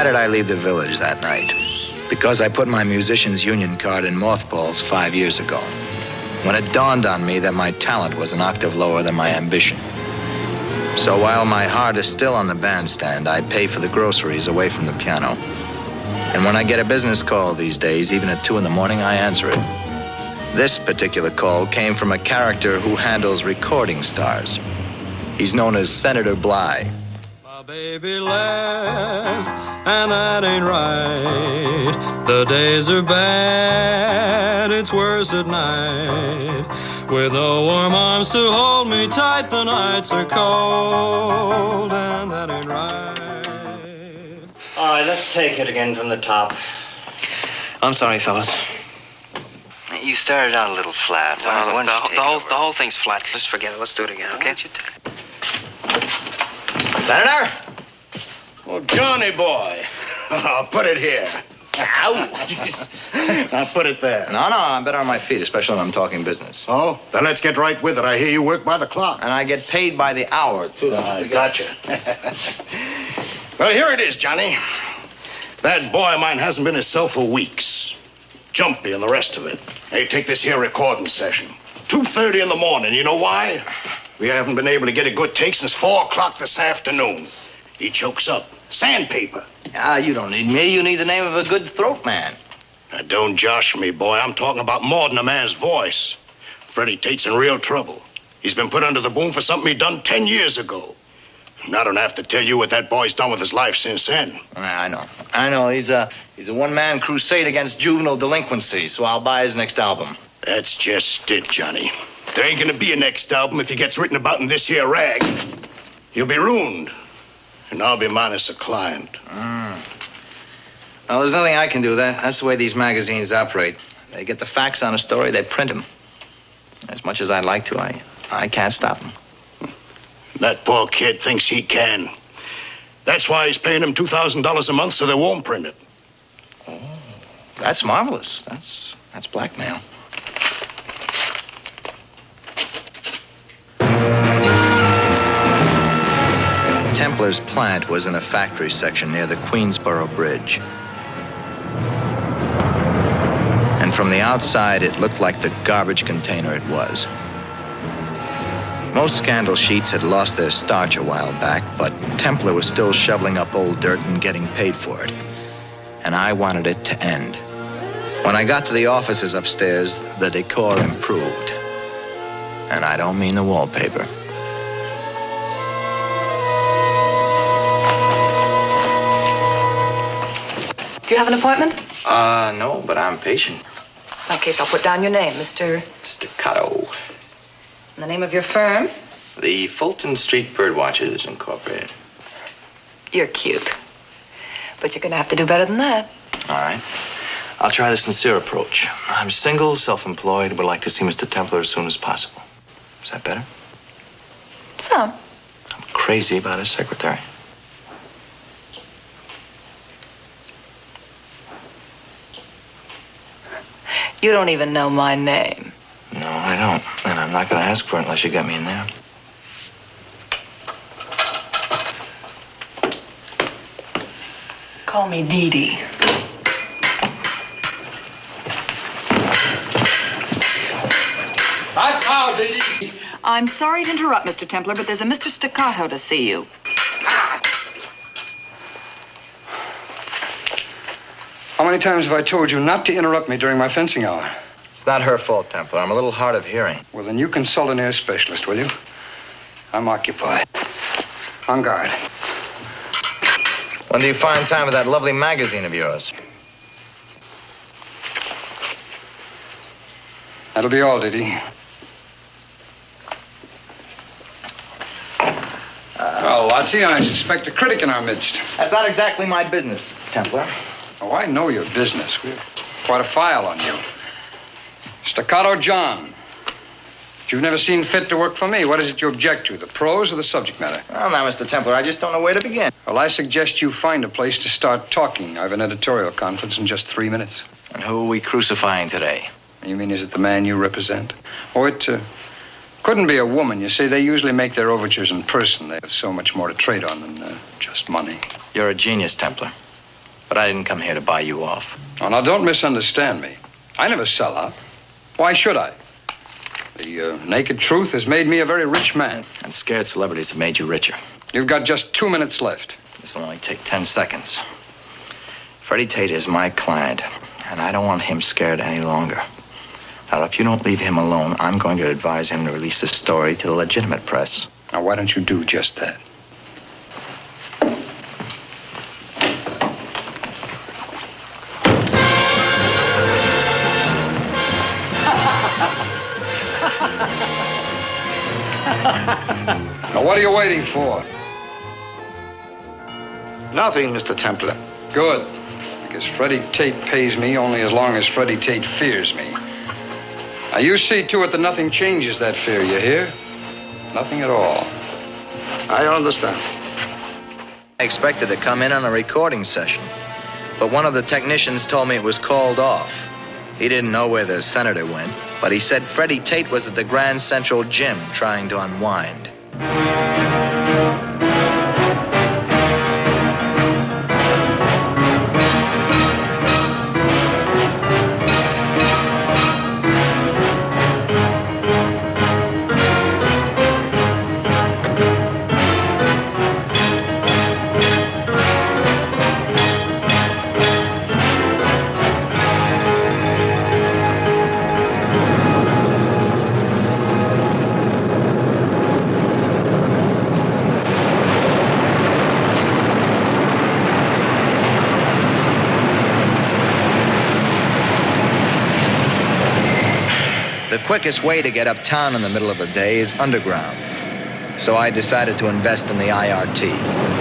Why did I leave the village that night? Because I put my musician's union card in mothballs 5 years ago, when it dawned on me that my talent was an octave lower than my ambition. So while my heart is still on the bandstand, I pay for the groceries away from the piano. And when I get a business call these days, even at 2 in the morning, I answer it. This particular call came from a character who handles recording stars. He's known as Senator Bly. My baby left, and that ain't right. The days are bad, it's worse at night. With no warm arms to hold me tight, the nights are cold, and that ain't right. All right, let's take it again from the top. I'm sorry, fellas. You started out a little flat. The whole thing's flat. Just forget it. Let's do it again, okay? Senator? Oh, Johnny boy. I'll put it here. Ow! I'll put it there. No, I'm better on my feet, especially when I'm talking business. Oh? Then let's get right with it. I hear you work by the clock. And I get paid by the hour, too. I gotcha. Well, here it is, Johnny. That boy of mine hasn't been himself for weeks. Jumpy and the rest of it. Hey, take this here recording session. 2:30 in the morning. You know why? We haven't been able to get a good take since 4 o'clock this afternoon. He chokes up. Sandpaper. Ah, you don't need me. You need the name of a good throat man. Now, don't josh me, boy. I'm talking about more than a man's voice. Freddie Tate's in real trouble. He's been put under the boom for something he done 10 years ago. And I don't have to tell you what that boy's done with his life since then. I know. He's a one-man crusade against juvenile delinquency, so I'll buy his next album. That's just it, Johnny. There ain't gonna be a next album if he gets written about in this here rag. He'll be ruined. And I'll be minus a client. Well, there's nothing I can do. That's the way these magazines operate. They get the facts on a story, they print them. As much as I'd like to, I can't stop them. That poor kid thinks he can. That's why he's paying him $2,000 a month so they won't print it. Oh, that's marvelous. That's blackmail. Templar's plant was in a factory section near the Queensboro Bridge. And from the outside, it looked like the garbage container it was. Most scandal sheets had lost their starch a while back, but Templar was still shoveling up old dirt and getting paid for it. And I wanted it to end. When I got to the offices upstairs, the decor improved. And I don't mean the wallpaper. Do you have an appointment? No, but I'm patient. In that case, I'll put down your name, Mr. Staccato. And the name of your firm? The Fulton Street Birdwatchers Incorporated. You're cute. But you're gonna have to do better than that. All right. I'll try the sincere approach. I'm single, self-employed, would like to see Mr. Templar as soon as possible. Is that better? Some. I'm crazy about his secretary. You don't even know my name. No, I don't. And I'm not going to ask for it unless you get me in there. Call me Dee Dee. That's how, Dee Dee. I'm sorry to interrupt, Mr. Templar, but there's a Mr. Staccato to see you. How many times have I told you not to interrupt me during my fencing hour? It's not her fault, Templar. I'm a little hard of hearing. Well, then you consult an ear specialist, will you? I'm occupied. On guard. When do you find time for that lovely magazine of yours? That'll be all, Diddy. Well, Watsy, I suspect a critic in our midst. That's not exactly my business, Templar. Oh, I know your business. We have quite a file on you. Staccato John. But you've never seen fit to work for me. What is it you object to, the prose or the subject matter? Well, now, Mr. Templar, I just don't know where to begin. Well, I suggest you find a place to start talking. I have an editorial conference in just 3 minutes. And who are we crucifying today? You mean, is it the man you represent? Oh, it couldn't be a woman. You see, they usually make their overtures in person. They have so much more to trade on than just money. You're a genius, Templar. But I didn't come here to buy you off. Oh, now, don't misunderstand me. I never sell out. Why should I? The naked truth has made me a very rich man. And scared celebrities have made you richer. You've got just 2 minutes left. This will only take 10 seconds. Freddie Tate is my client, and I don't want him scared any longer. Now, if you don't leave him alone, I'm going to advise him to release this story to the legitimate press. Now, why don't you do just that? Now, what are you waiting for? Nothing, Mr. Templar. Good. Because Freddie Tate pays me only as long as Freddie Tate fears me. Now, you see to it that nothing changes that fear, you hear? Nothing at all. I understand. I expected to come in on a recording session, but one of the technicians told me it was called off. He didn't know where the senator went, but he said Freddie Tate was at the Grand Central Gym trying to unwind. The quickest way to get uptown in the middle of the day is underground. So I decided to invest in the IRT.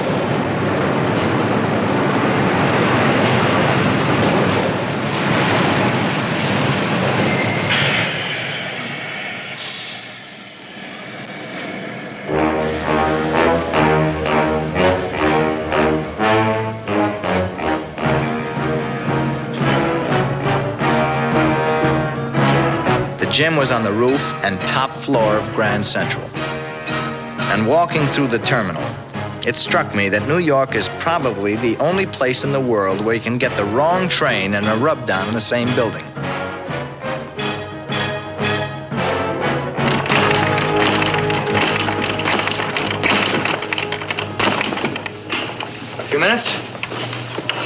The gym was on the roof and top floor of Grand Central. And walking through the terminal, it struck me that New York is probably the only place in the world where you can get the wrong train and a rub down in the same building. A few minutes?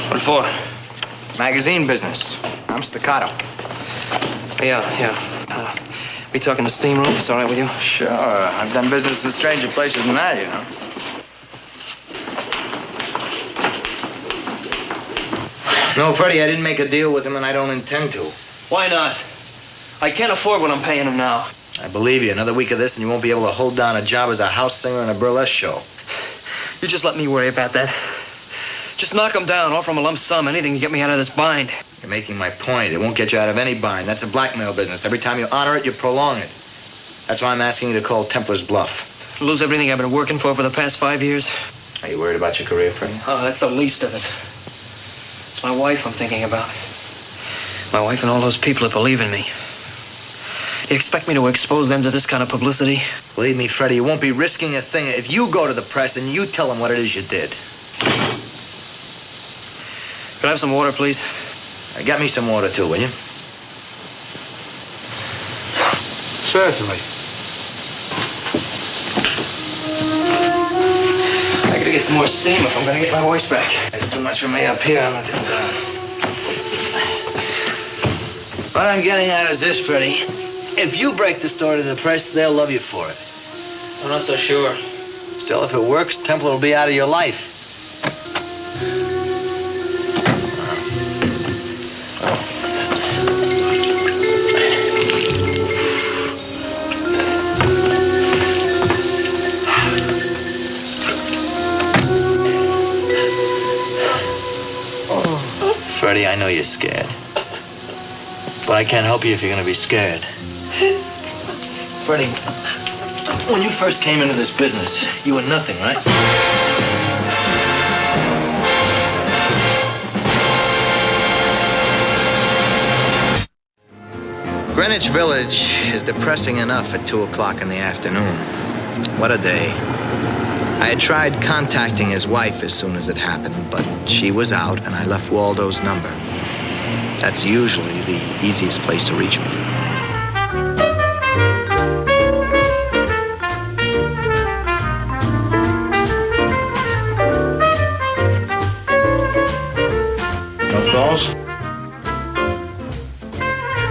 What for? Magazine business. I'm Staccato. Yeah. We talking the steam room? It's all right with you? Sure. I've done business in stranger places than that, you know. No, Freddie, I didn't make a deal with him, and I don't intend to. Why not? I can't afford what I'm paying him now. I believe you. Another week of this, and you won't be able to hold down a job as a house singer in a burlesque show. You just let me worry about that. Just knock him down, offer him a lump sum, anything to get me out of this bind. You're making my point. It won't get you out of any bind. That's a blackmail business. Every time you honor it, you prolong it. That's why I'm asking you to call Templar's bluff. Lose everything I've been working for the past 5 years? Are you worried about your career, Freddie? Oh, that's the least of it. It's my wife I'm thinking about. My wife and all those people that believe in me. You expect me to expose them to this kind of publicity? Believe me, Freddie, you won't be risking a thing if you go to the press and you tell them what it is you did. Could I have some water, please? Get me some water, too, will you? Certainly. I gotta get some more steam if I'm gonna get my voice back. It's too much for me up here. I'm not getting down. What I'm getting at is this, Freddie. If you break the story to the press, they'll love you for it. I'm not so sure. Still, if it works, Templar will be out of your life. Freddie, I know you're scared. But I can't help you if you're gonna be scared. Freddie, when you first came into this business, you were nothing, right? Greenwich Village is depressing enough at 2 o'clock in the afternoon. What a day. I had tried contacting his wife as soon as it happened, but she was out, and I left Waldo's number. That's usually the easiest place to reach me. No calls?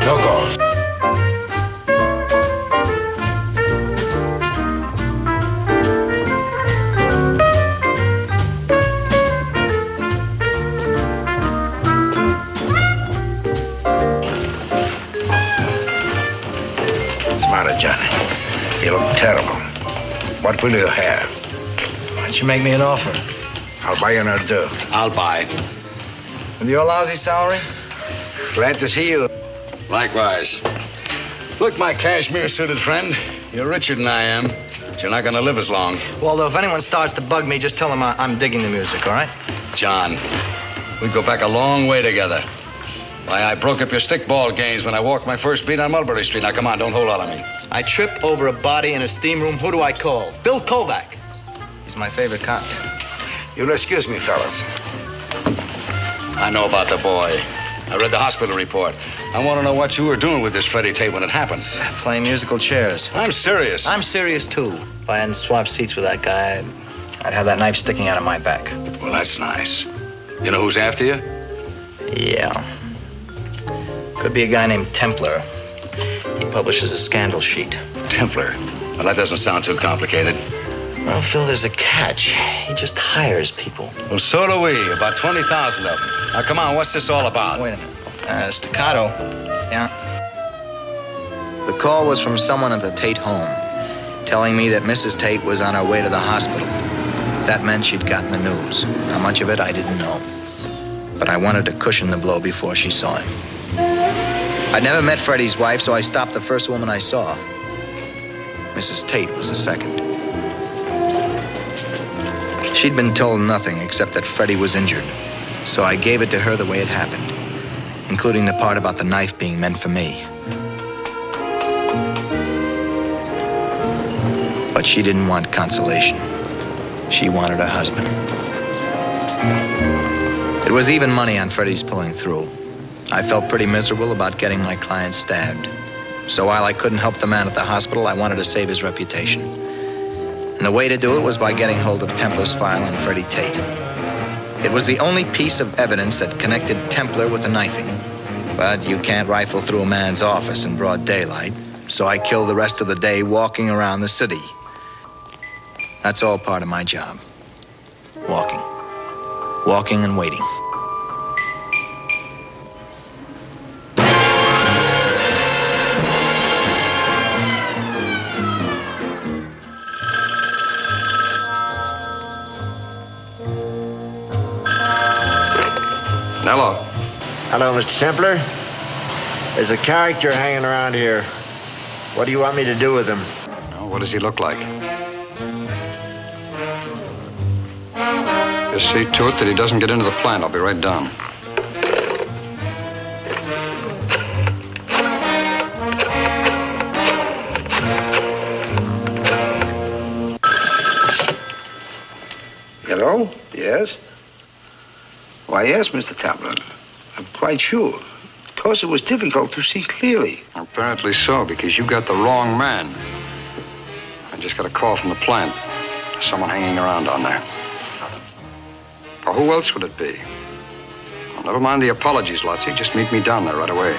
No calls. What's the matter, Johnny? You look terrible. What will you have? Why don't you make me an offer? I'll buy you another do. I'll buy. With your lousy salary? Glad to see you. Likewise. Look, my cashmere-suited friend, you're richer than I am, but you're not going to live as long. Waldo, if anyone starts to bug me, just tell them I'm digging the music, all right? John, we go back a long way together. Why, I broke up your stickball games when I walked my first beat on Mulberry Street. Now, come on, don't hold out on me. I trip over a body in a steam room. Who do I call? Bill Kovac. He's my favorite cop. You'll excuse me, fellas. I know about the boy. I read the hospital report. I want to know what you were doing with this Freddie tape when it happened. Playing musical chairs. I'm serious. I'm serious, too. If I hadn't swapped seats with that guy, I'd have that knife sticking out of my back. Well, that's nice. You know who's after you? Yeah. Could be a guy named Templar. He publishes a scandal sheet. Templar. Well, that doesn't sound too complicated. Well, Phil, there's a catch. He just hires people. Well, so do we. About 20,000 of them. Now, come on, what's this all about? Wait a minute. Staccato. Yeah? The call was from someone at the Tate home, telling me that Mrs. Tate was on her way to the hospital. That meant she'd gotten the news. How much of it, I didn't know. But I wanted to cushion the blow before she saw him. I'd never met Freddie's wife, so I stopped the first woman I saw. Mrs. Tate was the second. She'd been told nothing except that Freddie was injured, so I gave it to her the way it happened, including the part about the knife being meant for me. But she didn't want consolation. She wanted her husband. It was even money on Freddie's pulling through. I felt pretty miserable about getting my client stabbed. So while I couldn't help the man at the hospital, I wanted to save his reputation. And the way to do it was by getting hold of Templar's file on Freddie Tate. It was the only piece of evidence that connected Templar with the knifing. But you can't rifle through a man's office in broad daylight, so I killed the rest of the day walking around the city. That's all part of my job. Walking. Walking and waiting. Hello. Hello, Mr. Templar. There's a character hanging around here. What do you want me to do with him? Oh, what does he look like? Just see to it that he doesn't get into the plant. I'll be right down. Hello? Yes? Why, yes, Mr. Templar. I'm quite sure. Of course, it was difficult to see clearly. Apparently so, because you got the wrong man. I just got a call from the plant. Someone hanging around down there. Well, who else would it be? Well, never mind the apologies, Lotzie. Just meet me down there right away.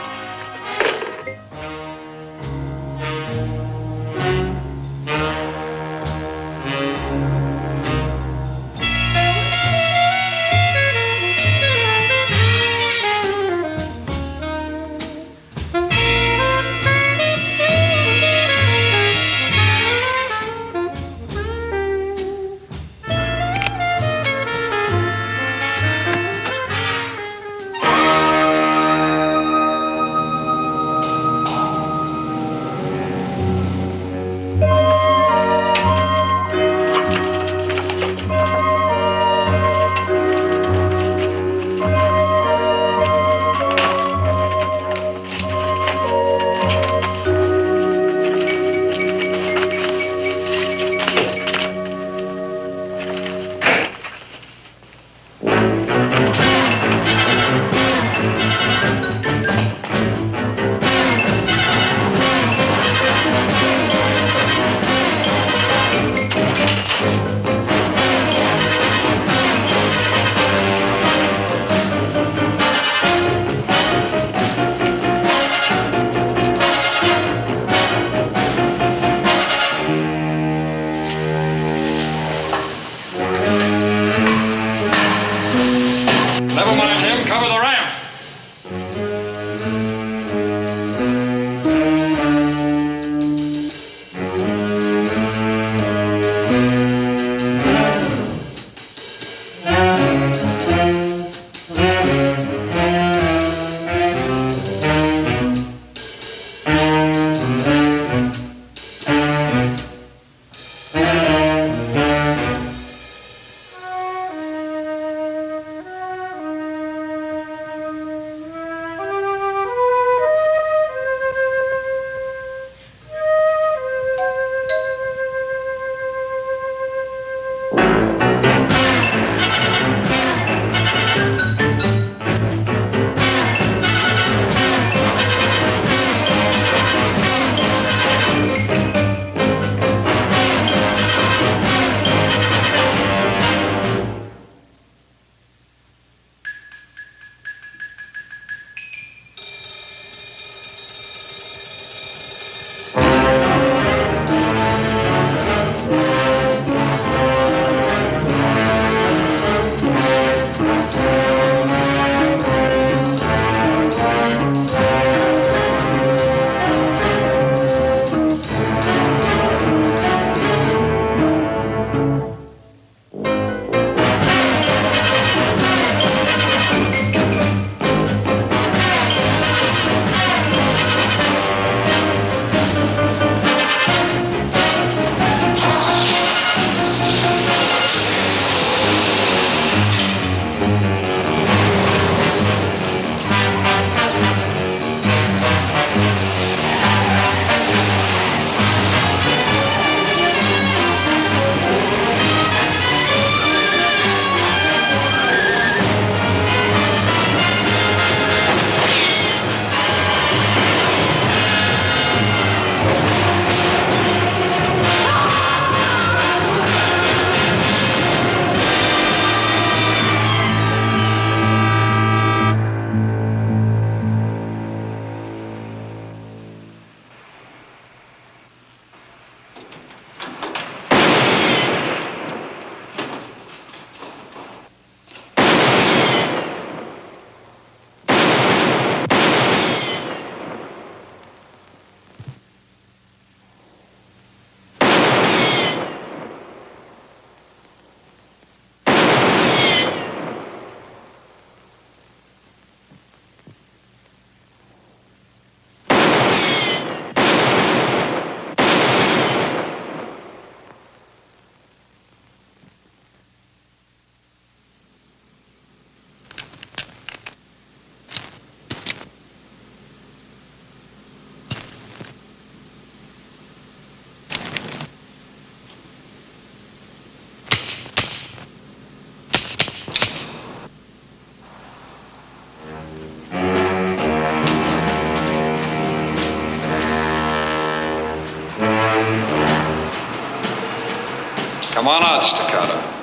Come on out, Staccato.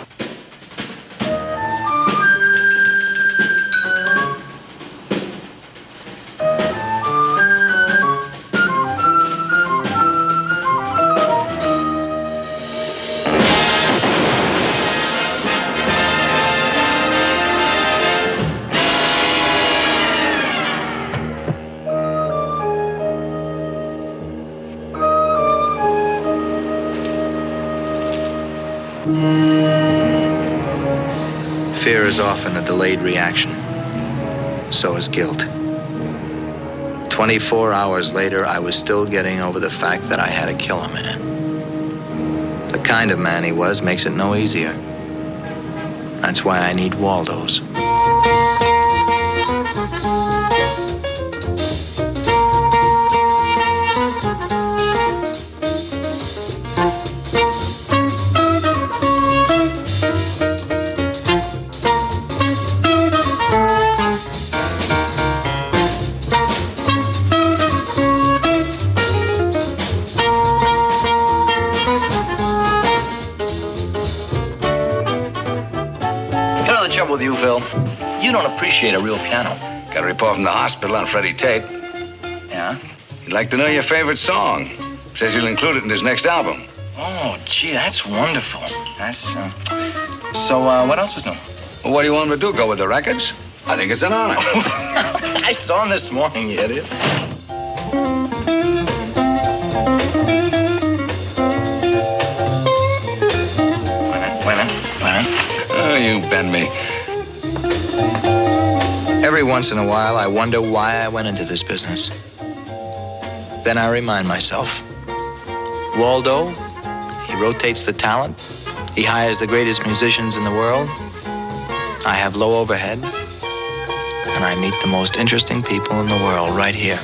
Fear is often a delayed reaction. So is guilt. 24 hours later, I was still getting over the fact that I had to kill a man. The kind of man he was makes it no easier. That's why I need Waldos. With you, Phil. You don't appreciate a real piano. Got a report from the hospital on Freddie Tate. Yeah? He'd like to know your favorite song. Says he'll include it in his next album. Oh, gee, that's wonderful. That's, So, what else is new? Well, what do you want him to do? Go with the records? I think it's an honor. I saw him this morning, you idiot. Wait a minute. Oh, you bend me. Every once in a while, I wonder why I went into this business. Then I remind myself. Waldo, he rotates the talent. He hires the greatest musicians in the world. I have low overhead. And I meet the most interesting people in the world right here.